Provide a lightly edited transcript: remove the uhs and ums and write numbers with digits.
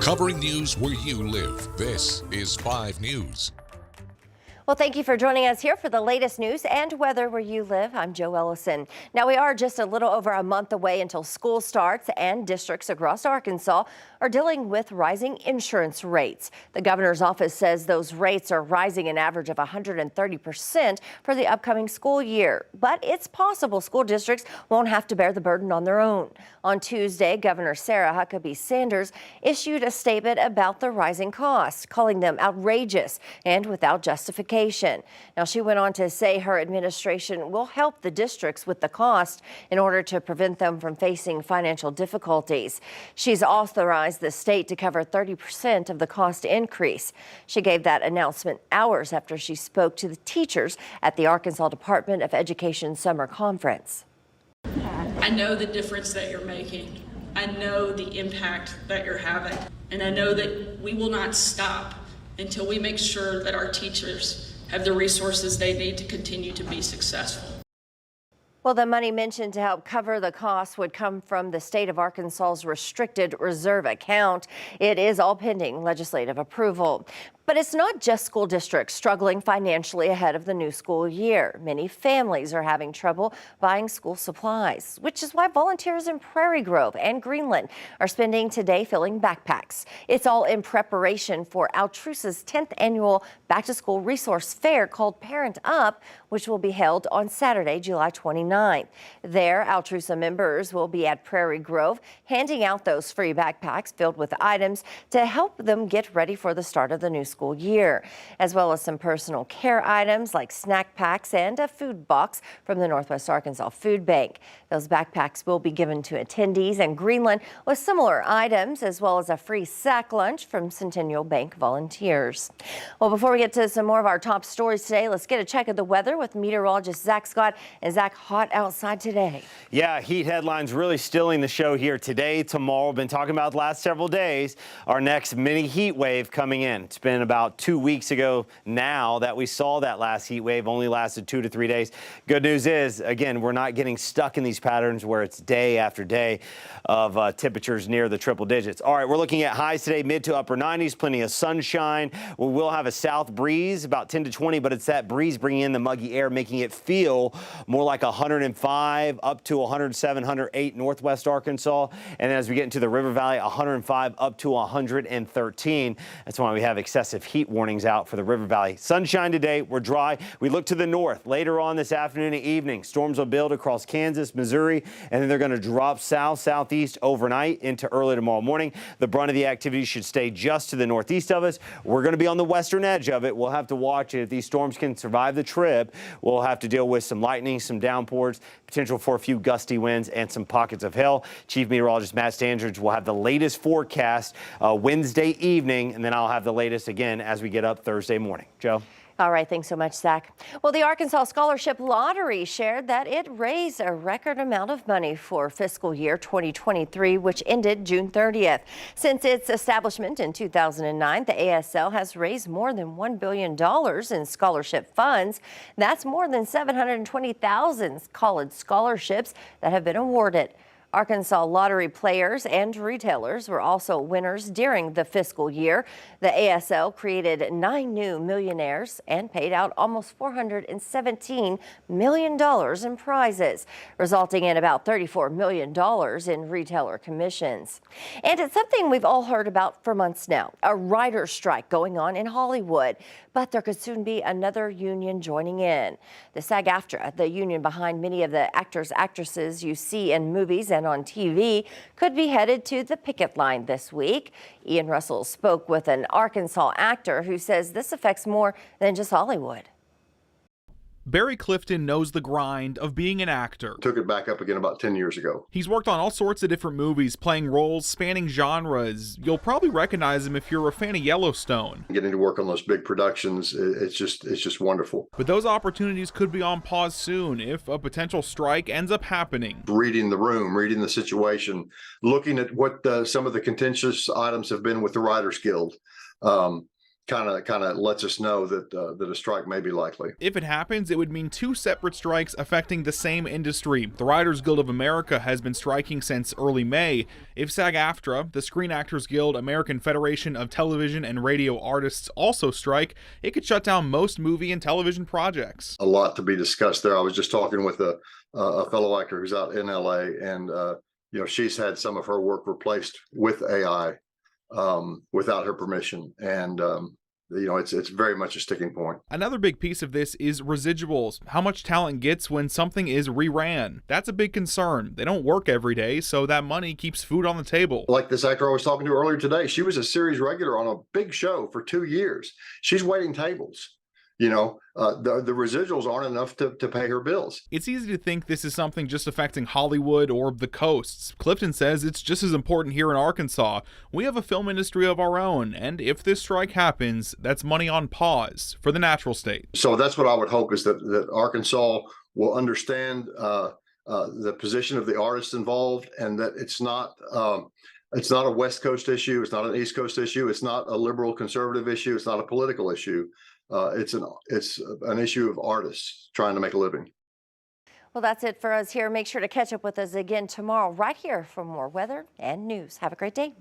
Covering news where you live, this is 5 News. Well, thank you for joining us here for the latest news and weather where you live. I'm Joe Ellison. Now, we are just a little over a month away until school starts, and districts across Arkansas are dealing with rising insurance rates. The governor's office says those rates are rising an average of 130% for the upcoming school year. But it's possible school districts won't have to bear the burden on their own. On Tuesday, Governor Sarah Huckabee Sanders issued a statement about the rising costs, calling them outrageous and without justification. Now, she went on to say her administration will help the districts with the cost in order to prevent them from facing financial difficulties. She's authorized the state to cover 30% of the cost increase. She gave that announcement hours after she spoke to the teachers at the Arkansas Department of Education Summer Conference. I know the difference that you're making. I know the impact that you're having. And I know that we will not stop until we make sure that our teachers have the resources they need to continue to be successful. Well, the money mentioned to help cover the costs would come from the state of Arkansas's restricted reserve account. It is all pending legislative approval. But it's not just school districts struggling financially ahead of the new school year. Many families are having trouble buying school supplies, which is why volunteers in Prairie Grove and Greenland are spending today filling backpacks. It's all in preparation for Altrusa's 10th annual back-to-school resource fair called Parent Up, which will be held on Saturday, July 29th. There, Altrusa members will be at Prairie Grove handing out those free backpacks filled with items to help them get ready for the start of the new school year, as well as some personal care items like snack packs and a food box from the Northwest Arkansas Food Bank. Those backpacks will be given to attendees in Greenland with similar items, as well as a free sack lunch from Centennial Bank volunteers. Well, before we get to some more of our top stories today, let's get a check of the weather with meteorologist Zach Scott. And Zach, hot outside today. Yeah, heat headlines really stealing the show here today, tomorrow. Been talking about the last several days. Our next mini heat wave coming in. It's been about 2 weeks ago now that we saw that last heat wave. Only lasted 2 to 3 days. Good news is, again, we're not getting stuck in these patterns where it's day after day of temperatures near the triple digits. All right, we're looking at highs today, mid to upper 90s, plenty of sunshine. We will have a south breeze, about 10 to 20, but it's that breeze bringing in the muggy air, making it feel more like 105 up to 107, 108 northwest Arkansas. And as we get into the River Valley, 105 up to 113. That's why we have excessive heat warnings out for the River Valley. Sunshine today. We're dry. We look to the north. Later on this afternoon and evening, storms will build across Kansas, Missouri, and then they're going to drop south, southeast overnight into early tomorrow morning. The brunt of the activity should stay just to the northeast of us. We're going to be on the western edge of it. We'll have to watch it. If these storms can survive the trip, we'll have to deal with some lightning, some downpours, potential for a few gusty winds, and some pockets of hail. Chief Meteorologist Matt Standridge will have the latest forecast Wednesday evening, and then I'll have the latest again as we get up Thursday morning. Joe? All right, thanks so much, Zach. Well, the Arkansas Scholarship Lottery shared that it raised a record amount of money for fiscal year 2023, which ended June 30th. Since its establishment in 2009, the ASL has raised more than $1 billion in scholarship funds. That's more than 720,000 college scholarships that have been awarded. Arkansas lottery players and retailers were also winners during the fiscal year. The ASL created 9 new millionaires and paid out almost $417 million in prizes, resulting in about $34 million in retailer commissions. And it's something we've all heard about for months now, a writer's strike going on in Hollywood. But there could soon be another union joining in. The SAG-AFTRA, the union behind many of the actors, actresses you see in movies and on TV, could be headed to the picket line this week. Ian Russell spoke with an Arkansas actor who says this affects more than just Hollywood. Barry Clifton knows the grind of being an actor. Took it back up again about 10 years ago. He's worked on all sorts of different movies, playing roles spanning genres. You'll probably recognize him if you're a fan of Yellowstone. Getting to work on those big productions, it's just wonderful. But those opportunities could be on pause soon if a potential strike ends up happening. Reading the room, reading the situation, looking at what some of the contentious items have been with the Writers Guild. kind of lets us know that a strike may be likely. If it happens, it would mean 2 separate strikes affecting the same industry. The Writers Guild of America has been striking since early May. If SAG-AFTRA, the Screen Actors Guild, American Federation of Television and Radio Artists, also strike, it could shut down most movie and television projects. A lot to be discussed there. I was just talking with a fellow actor who's out in LA, and she's had some of her work replaced with AI without her permission, and it's very much a sticking point. Another big piece of this is residuals, how much talent gets when something is reran. That's a big concern. They don't work every day, so that money keeps food on the table. Like this actor I was talking to earlier today, she was a series regular on a big show for 2 years. She's waiting tables. The residuals aren't enough to pay her bills. It's easy to think this is something just affecting Hollywood or the coasts. Clifton says it's just as important here in Arkansas. We have a film industry of our own, and if this strike happens, that's money on pause for the natural state. So that's what I would hope, is that Arkansas will understand the position of the artists involved, and that it's not a West Coast issue. It's not an East Coast issue. It's not a liberal conservative issue. It's not a political issue. It's an issue of artists trying to make a living. Well, that's it for us here. Make sure to catch up with us again tomorrow right here for more weather and news. Have a great day.